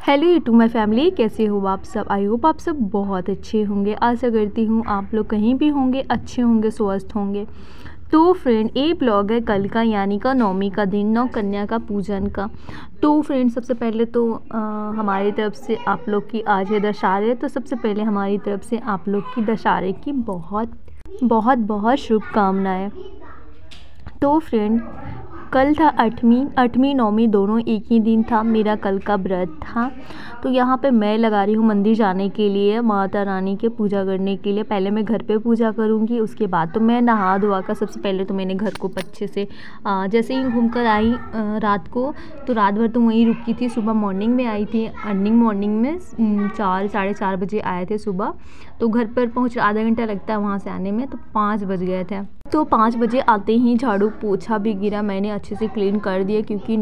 Hello YouTube my family, कैसे हो आप सब। आई होप आप सब बहुत अच्छे होंगे। आशा करती हूँ आप लोग कहीं भी होंगे अच्छे होंगे, स्वस्थ होंगे। तो फ्रेंड, ये ब्लॉग है कल का, यानी का नवमी का दिन, नौ कन्या का पूजन का। तो फ्रेंड, सबसे पहले तो हमारी तरफ से आप लोग की आज है दशहरे, तो सबसे पहले हमारी तरफ से आप लोग की दशहरे की बहुत बहुत बहुत शुभकामनाएँ। तो फ्रेंड, कल था आठवीं नौवीं दोनों एक ही दिन था। मेरा कल का व्रत था। तो यहाँ पे मैं लगा रही हूँ मंदिर जाने के लिए, माता रानी के पूजा करने के लिए। पहले मैं घर पे पूजा करूँगी, उसके बाद तो मैं नहा धोवा कर सबसे पहले तो मैंने घर को अच्छे से जैसे ही घूम कर आई रात को, तो रात भर तो वहीं रुकी थी। सुबह मॉर्निंग में आई थी, अर्निंग मॉर्निंग में 4 साढ़े 4 बजे आए थे सुबह। तो घर पर पहुँच आधा घंटा लगता है वहाँ से आने में, तो 5 बज गए थे। तो 5 बजे आते ही झाड़ू पोछा भी गिरा, मैंने अच्छे से क्लीन कर दिया, क्योंकि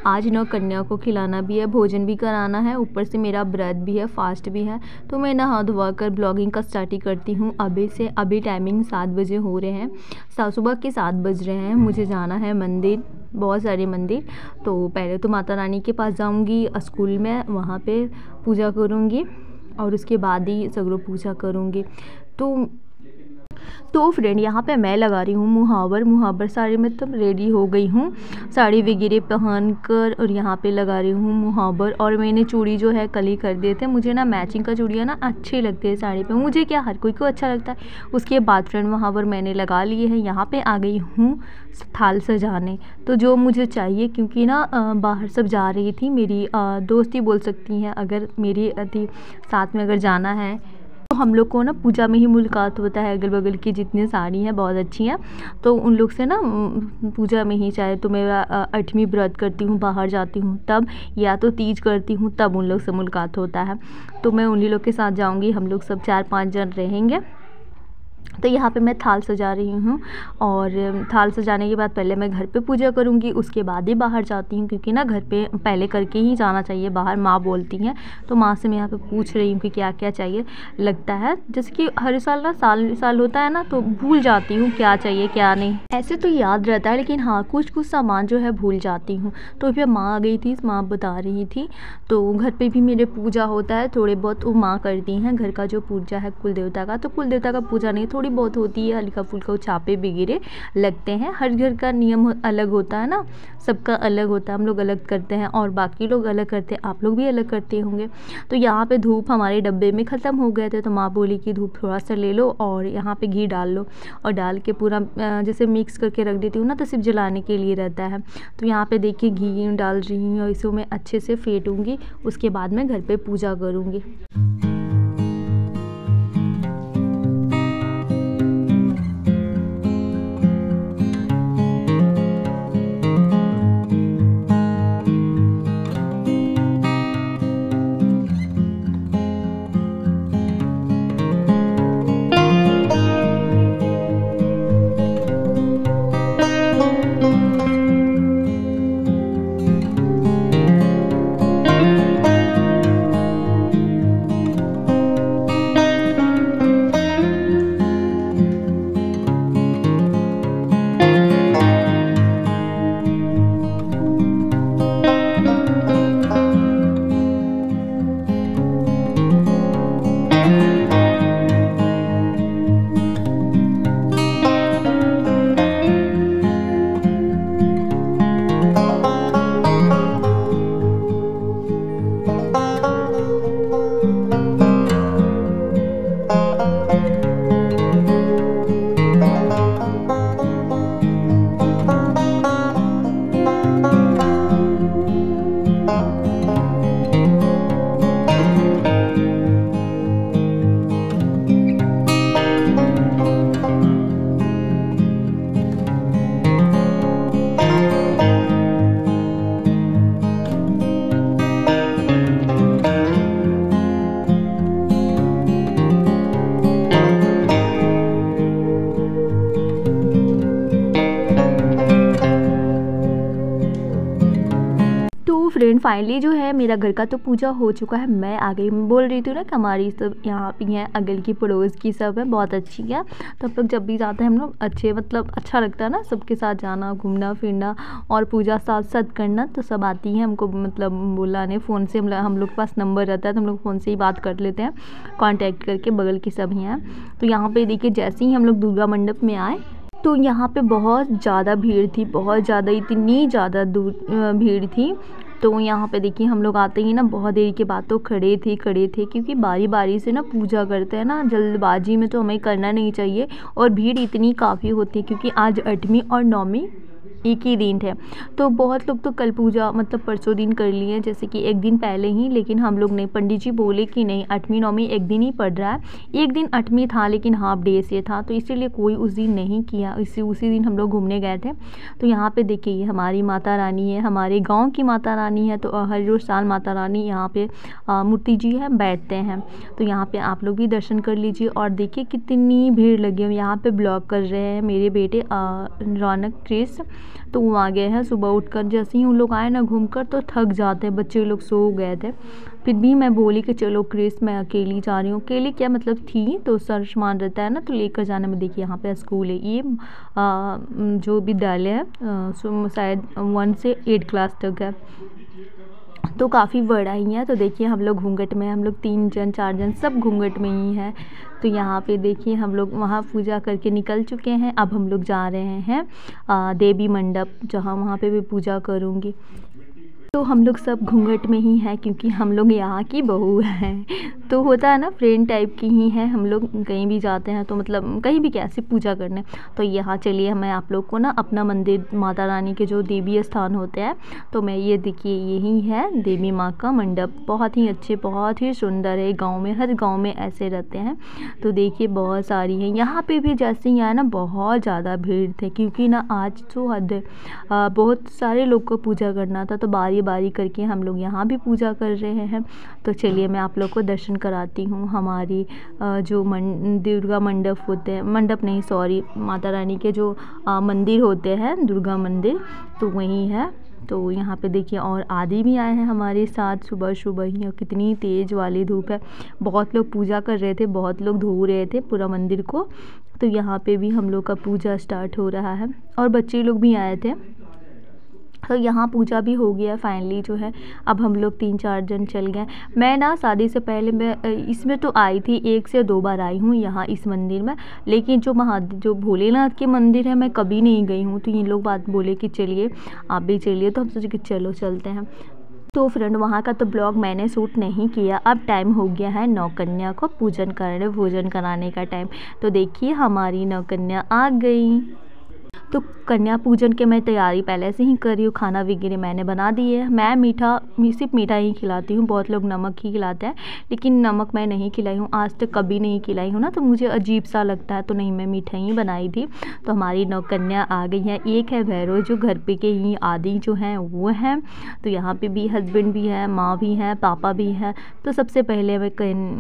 आज 9 कन्या को खिलाना भी है, भोजन भी कराना है, ऊपर से मेरा व्रत भी है, फास्ट भी है। तो मैं नहा धोवा कर ब्लॉगिंग का स्टार्ट ही करती हूँ अभी से। अभी टाइमिंग 7 बजे हो रहे हैं, सुबह के 7 बज रहे हैं। मुझे जाना है मंदिर, बहुत सारे मंदिर। तो पहले तो माता रानी के पास जाऊँगी, स्कूल में वहाँ पर पूजा करूँगी और उसके बाद ही सगरों पूजा करूँगी। तो फ्रेंड, यहाँ पे मैं लगा रही हूँ मुहावर साड़ी में, तब रेडी हो गई हूँ साड़ी वगैरह पहन कर, और यहाँ पे लगा रही हूँ मुहावर। और मैंने चूड़ी जो है कल ही कर दिए थे। मुझे ना मैचिंग का चूड़ियाँ ना अच्छे लगते हैं साड़ी पे, मुझे क्या हर कोई को अच्छा लगता है। उसके बाद फ्रेंड मुहावर मैंने लगा लिए है। यहाँ पर आ गई हूँ थाल सजाने, तो जो मुझे चाहिए, क्योंकि ना बाहर सब जा रही थी, मेरी दोस्ती बोल सकती हैं, अगर मेरी साथ में अगर जाना है तो हम लोग को ना पूजा में ही मुलाकात होता है। अगल बगल की जितनी साड़ी हैं बहुत अच्छी हैं, तो उन लोग से ना पूजा में ही, चाहे तो मेरा 8वीं व्रत करती हूँ, बाहर जाती हूँ तब, या तो तीज करती हूँ तब उन लोग से मुलाकात होता है। तो मैं उन्हीं लोग के साथ जाऊँगी, हम लोग सब 4-5 जन रहेंगे। तो यहाँ पे मैं थाल सजा रही हूँ, और थाल सजाने के बाद पहले मैं घर पे पूजा करूँगी, उसके बाद ही बाहर जाती हूँ, क्योंकि ना घर पे पहले करके ही जाना चाहिए बाहर, माँ बोलती हैं। तो माँ से मैं यहाँ पे पूछ रही हूँ कि क्या क्या चाहिए। लगता है जैसे कि हर साल ना साल होता है ना, तो भूल जाती हूँ क्या चाहिए क्या नहीं। ऐसे तो याद रहता है, लेकिन हाँ कुछ सामान जो है भूल जाती हूँ। तो फिर माँ आ गई थी, माँ बता रही थी। तो घर पर भी मेरे पूजा होता है, थोड़े बहुत वो माँ करती हैं। घर का जो पूजा है कुल देवता का, तो कुल देवता का पूजा नहीं, थोड़ी बहुत होती है, हल्का फुल्का छापे वगैरह लगते हैं। हर घर का नियम अलग होता है ना, सबका अलग होता है। हम लोग अलग करते हैं और बाकी लोग अलग करते हैं, आप लोग भी अलग करते होंगे। तो यहाँ पे धूप हमारे डब्बे में ख़त्म हो गए थे, तो माँ बोली कि धूप थोड़ा सा ले लो और यहाँ पे घी डाल लो, और डाल के पूरा जैसे मिक्स करके रख देती हूँ ना, तो सिर्फ जलाने के लिए रहता है। तो यहाँ पे देखिए घी डाल रही हूँ, और इसे मैं अच्छे से फेंटूँगी, उसके बाद मैं घर पर पूजा करूँगी। फाइनली जो है मेरा घर का तो पूजा हो चुका है, मैं आ गई। मैं बोल रही थी ना कि हमारी सब यहाँ पे हैं, अगल की पड़ोस की सब है, बहुत अच्छी है। तो हम लोग जब भी जाते हैं हम लोग अच्छे मतलब अच्छा लगता है ना सबके साथ जाना, घूमना फिरना और पूजा साथ साथ करना। तो सब आती हैं हमको मतलब बुलाने फ़ोन से, हम लोग के पास नंबर रहता है तो हम लोग फ़ोन से ही बात कर लेते हैं कांटेक्ट करके, बगल की सब हैं। तो यहाँ पे देखिए जैसे ही हम लोग दुर्गा मंडप में आए तो यहाँ पे बहुत ज़्यादा भीड़ थी, बहुत ज़्यादा, इतनी ज़्यादा भीड़ थी। तो यहाँ पे देखिए हम लोग आते ही ना बहुत देर के बाद तो खड़े थे क्योंकि बारी बारी से ना पूजा करते हैं ना, जल्दबाजी में तो हमें करना नहीं चाहिए। और भीड़ इतनी काफ़ी होती है क्योंकि आज 8वीं और 9वीं एक ही दिन थे। तो बहुत लोग तो कल पूजा मतलब परसों दिन कर लिए, जैसे कि एक दिन पहले ही, लेकिन हम लोग नहीं। पंडित जी बोले कि नहीं 8वीं 9वीं एक दिन ही पड़ रहा है। एक दिन 8वीं था लेकिन हाफ डे से था, तो इसीलिए कोई उस दिन नहीं किया, उसी दिन हम लोग घूमने गए थे। तो यहाँ पे देखिए ये हमारी माता रानी है, हमारे गाँव की माता रानी है। तो हर रोज़ साल माता रानी यहाँ पे मूर्ति जी है बैठते हैं। तो यहाँ पे आप लोग भी दर्शन कर लीजिए। और देखिए कितनी भीड़ लगी है। यहाँ पे ब्लॉग कर रहे हैं मेरे बेटे रौनक क्रिस, तो वो आ गए हैं। सुबह उठकर जैसे ही उन लोग आए ना घूमकर तो थक जाते हैं, बच्चे लोग सो गए थे। फिर भी मैं बोली कि चलो क्रिस मैं अकेली जा रही हूँ। अकेली क्या मतलब थी तो सर सामान रहता है ना तो लेकर जाने में। देखिए यहाँ पे स्कूल है, ये जो विद्यालय है शायद 1 से 8 क्लास तक है, तो काफ़ी बड़ा ही है। तो देखिए हम लोग घूंघट में, हम लोग 3 जन 4 जन सब घूंघट में ही हैं। तो यहाँ पे देखिए हम लोग वहाँ पूजा करके निकल चुके हैं। अब हम लोग जा रहे हैं देवी मंडप, जहाँ वहाँ पे भी पूजा करूँगी। तो हम लोग सब घूंघट में ही हैं क्योंकि हम लोग यहाँ की बहू हैं। तो होता है ना फ्रेंड टाइप की ही हैं हम लोग, कहीं भी जाते हैं तो मतलब कहीं भी कैसे पूजा करने। तो यहाँ चलिए मैं आप लोग को ना अपना मंदिर माता रानी के जो देवी स्थान होते हैं, तो मैं ये देखिए यही है देवी माँ का मंडप। बहुत ही अच्छे, बहुत ही सुंदर है। गाँव में हर गाँव में ऐसे रहते हैं। तो देखिए बहुत सारी हैं। यहाँ पर भी जैसे ही आया ना बहुत ज़्यादा भीड़ थे क्योंकि ना आज तो हद बहुत सारे लोग को पूजा करना था, तो बारी बारी करके हम लोग यहाँ भी पूजा कर रहे हैं। तो चलिए मैं आप लोग को दर्शन कराती हूँ हमारी जो दुर्गा मंडप होते हैं, मंडप नहीं सॉरी, माता रानी के जो मंदिर होते हैं दुर्गा मंदिर, तो वही है। तो यहाँ पे देखिए और आदि भी आए हैं हमारे साथ सुबह सुबह ही। और कितनी तेज़ वाली धूप है, बहुत लोग पूजा कर रहे थे, बहुत लोग धो रहे थे पूरा मंदिर को। तो यहाँ पे भी हम लोग का पूजा स्टार्ट हो रहा है और बच्चे लोग भी आए थे। तो यहाँ पूजा भी हो गया फाइनली जो है। अब हम लोग 3-4 जन चल गए। मैं ना शादी से पहले मैं इसमें तो आई थी 1 से 2 बार आई हूँ यहाँ इस मंदिर में, लेकिन जो भोलेनाथ के मंदिर है मैं कभी नहीं गई हूँ। तो ये लोग बात बोले कि चलिए आप भी चलिए, तो हम सोचे कि चलो चलते हैं। तो फ्रेंड वहाँ का तो ब्लॉग मैंने शूट नहीं किया। अब टाइम हो गया है नौकन्या को पूजन करने, भोजन कराने का टाइम। तो देखिए हमारी नौकन्या आ गई। तो कन्या पूजन के मैं तैयारी पहले से ही कर रही हूँ, खाना वगैरह मैंने बना दी है। मैं सिर्फ मीठा ही खिलाती हूँ, बहुत लोग नमक ही खिलाते हैं, लेकिन नमक मैं नहीं खिलाई हूँ, आज तक कभी नहीं खिलाई हूँ ना, तो मुझे अजीब सा लगता है, तो नहीं मैं मीठा ही बनाई थी। तो हमारी नौकन्या आ गई है। एक है भैरव जो घर पे के ही आदि जो हैं वो हैं। तो यहाँ पे भी हस्बैंड भी है, माँ भी है, पापा भी है। तो सबसे पहले मैं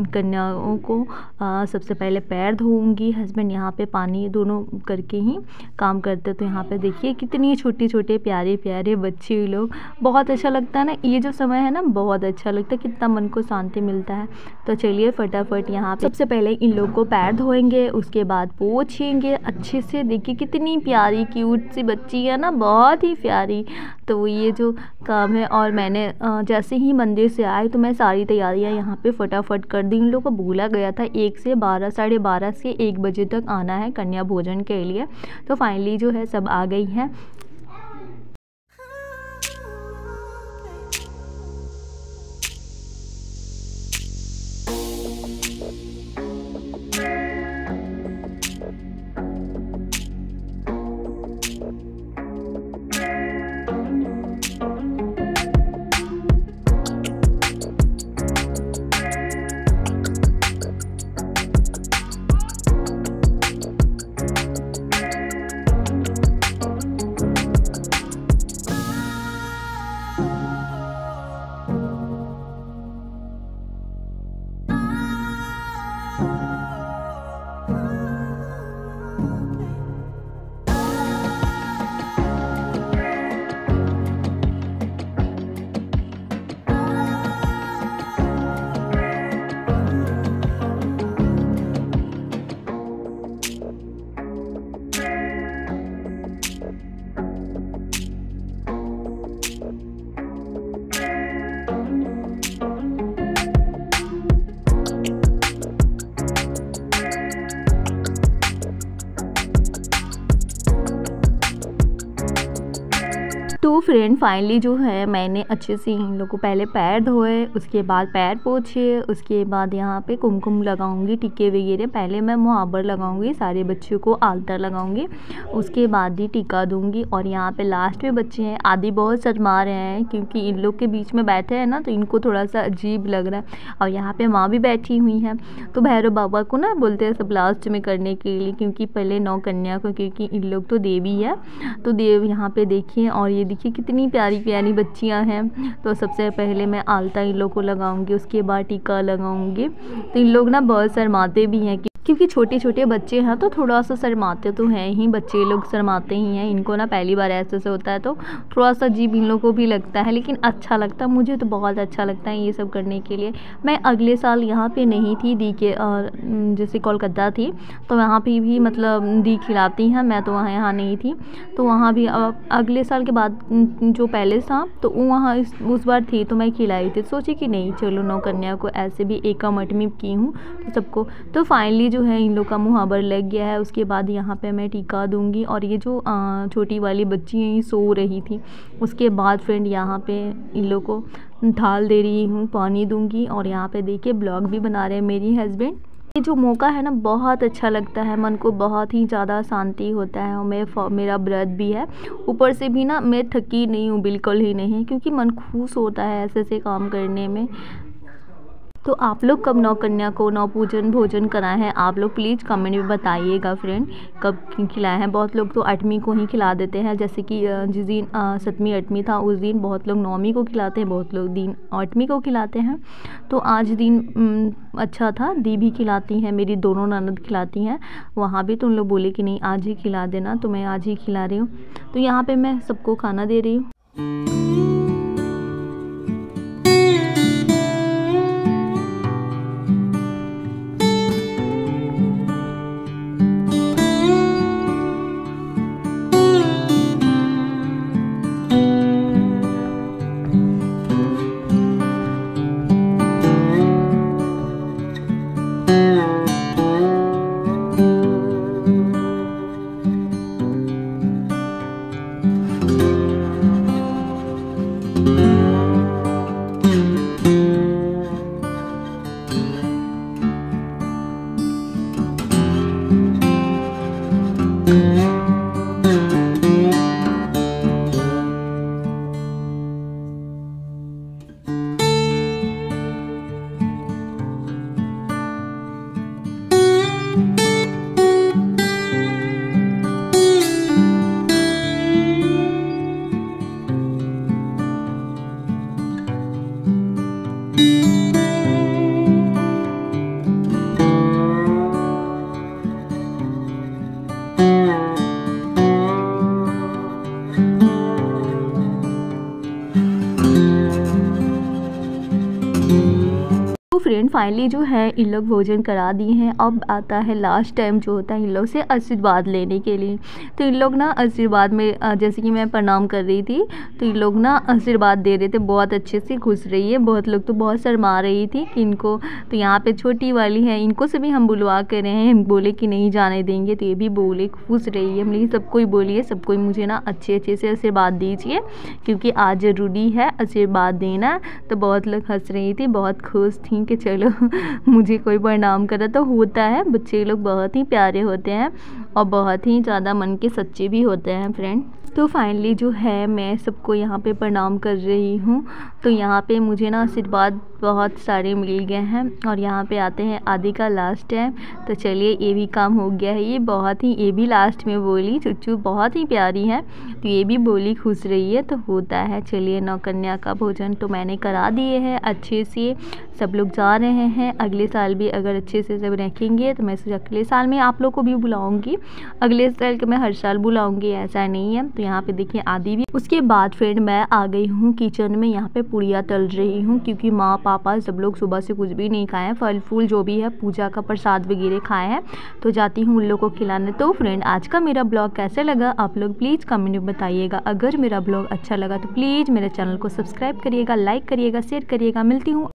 कन्याओं को सबसे पहले पैर धोऊँगी। हस्बैंड यहाँ पे पानी दोनों करके ही काम करते। तो यहाँ पे देखिए कितनी छोटे छोटे प्यारे प्यारे बच्चे लोग, बहुत अच्छा लगता है ना ये जो समय है ना, बहुत अच्छा लगता है, कितना मन को शांति मिलता है। तो चलिए फटाफट यहाँ पे सबसे पहले इन लोग को पैर धोएंगे, उसके बाद पोंछेंगे अच्छे से। देखिए कितनी प्यारी क्यूट सी बच्ची है ना, बहुत ही प्यारी। तो ये जो काम है, और मैंने जैसे ही मंदिर से आए तो मैं सारी तैयारियाँ यहाँ पे फटाफट कर दी। इन लोगों को बोला गया था 1 से 12 साढ़े 12 से 1 बजे तक आना है कन्या भोजन के लिए। तो फाइनली जो है सब आ गई हैं। फ्रेंड फाइनली जो है मैंने अच्छे से इन लोगों को पहले पैर धोए, उसके बाद पैर पोछे, उसके बाद यहाँ पे कुमकुम लगाऊंगी, टीके वगैरह। पहले मैं मुहावर लगाऊंगी, सारे बच्चों को आलता लगाऊंगी, उसके बाद ही टीका दूंगी। और यहाँ पे लास्ट में बच्चे हैं, आदि बहुत शर्मा रहे हैं क्योंकि इन लोग के बीच में बैठे हैं ना, तो इनको थोड़ा सा अजीब लग रहा है। और यहाँ पे माँ भी बैठी हुई हैं, तो भैरव बाबा को ना बोलते हैं सब लास्ट में करने के लिए, क्योंकि पहले 9 कन्या को, क्योंकि इन लोग तो देवी है। तो देव यहाँ पे देखिए, और ये देखिए कितनी प्यारी प्यारी बच्चियां हैं। तो सबसे पहले मैं आलता इन लोग को लगाऊंगी, उसके बाद टीका लगाऊंगी। तो इन लोग ना बहुत शर्माते भी हैं क्योंकि छोटे छोटे बच्चे हैं, तो थोड़ा सा शर्माते तो हैं ही, बच्चे लोग शर्माते ही हैं। इनको ना पहली बार ऐसे होता है तो थोड़ा सा अजीब इन लोगों को भी लगता है, लेकिन अच्छा लगता है, मुझे तो बहुत अच्छा लगता है ये सब करने के लिए। मैं अगले साल यहाँ पे नहीं थी, दी के जैसे कोलकाता थी, तो वहाँ पे भी मतलब दी खिलाती हैं, मैं तो यहाँ नहीं थी। तो वहाँ भी अगले साल के बाद जो पहले था तो वहाँ उस बार थी, तो मैं खिलाई थी। सोची कि नहीं चलो 9 कन्या को ऐसे भी एक मठ में की हूँ तो सबको। तो फाइनली जो है इन लोग का मुहावर लग गया है, उसके बाद यहाँ पे मैं टीका दूंगी। और ये जो छोटी वाली बच्ची है ये सो रही थी। उसके बाद फ्रेंड यहाँ पे इन लोग को थाल दे रही हूँ, पानी दूंगी। और यहाँ पे देखिए ब्लॉग भी बना रहे हैं मेरी हस्बैंड। ये जो मौका है ना बहुत अच्छा लगता है, मन को बहुत ही ज़्यादा शांति होता है। और मेरा व्रत भी है, ऊपर से भी ना मैं थकी नहीं हूँ, बिल्कुल ही नहीं, क्योंकि मन खुश होता है ऐसे ऐसे काम करने में। तो आप लोग कब 9 कन्या को 9 पूजन भोजन कराए हैं, आप लोग प्लीज़ कमेंट में बताइएगा फ्रेंड, कब खिलाए हैं। बहुत लोग तो 8वीं को ही खिला देते हैं, जैसे कि जिस दिन 7वीं 8वीं था उस दिन बहुत लोग 9वीं को खिलाते हैं, बहुत लोग दिन 8वीं को खिलाते हैं। तो आज दिन अच्छा था, दी भी खिलाती हैं, मेरी दोनों ननद खिलाती हैं। वहाँ भी तो उन लोग बोले कि नहीं आज ही खिला देना, तो मैं आज ही खिला रही हूँ। तो यहाँ पर मैं सबको खाना दे रही हूँ। फ्रेंड फाइनली जो है इन लोग भोजन करा दिए हैं। अब आता है लास्ट टाइम जो होता है इन लोग से आशीर्वाद लेने के लिए। तो इन लोग ना आशीर्वाद में जैसे कि मैं प्रणाम कर रही थी तो इन लोग ना आशीर्वाद दे रहे थे, बहुत अच्छे से खुश रही है। बहुत लोग तो बहुत शर्मा रही थी कि इनको, तो यहाँ पे छोटी वाली है इनको से भी हम बुलवा कर रहे हैं, बोले कि नहीं जाने देंगे, तो ये भी बोले खुश रही है। मतलब सबको ही बोलिए, सबको मुझे ना अच्छे अच्छे से आशीर्वाद दीजिए क्योंकि आज ज़रूरी है आशीर्वाद देना। तो बहुत लोग हंस रही थी, बहुत खुश थी कि चलो मुझे कोई प्रणाम करा। तो होता है, बच्चे लोग बहुत ही प्यारे होते हैं और बहुत ही ज़्यादा मन के सच्चे भी होते हैं फ्रेंड। तो फाइनली जो है मैं सबको यहाँ पे प्रणाम कर रही हूँ। तो यहाँ पे मुझे ना आशीर्वाद बहुत सारे मिल गए हैं और यहाँ पे आते हैं आदि का लास्ट टाइम। तो चलिए ये भी काम हो गया है। ये भी लास्ट में बोली, चुच्चू बहुत ही प्यारी है तो ये भी बोली खुश रही है। तो होता है, चलिए 9 कन्या का भोजन तो मैंने करा दिए हैं अच्छे से। सब लोग जा रहे हैं, अगले साल भी अगर अच्छे से सब रखेंगे तो मैं अगले साल में आप लोग को भी बुलाऊंगी। अगले साल के मैं हर साल बुलाऊंगी, ऐसा नहीं है। तो यहाँ पे देखिए आदि भी। उसके बाद फ्रेंड मैं आ गई हूँ किचन में, यहाँ पे पुड़िया तल रही हूँ क्योंकि माँ पापा सब लोग सुबह से कुछ भी नहीं खाए हैं, फल फूल जो भी है पूजा का प्रसाद वगैरह खाए हैं, तो जाती हूँ उन लोगों को खिलाने। तो फ्रेंड आज का मेरा ब्लॉग कैसे लगा आप लोग प्लीज़ कमेंट में बताइएगा। अगर मेरा ब्लॉग अच्छा लगा तो प्लीज़ मेरे चैनल को सब्सक्राइब करिएगा, लाइक करिएगा, शेयर करिएगा। मिलती हूँ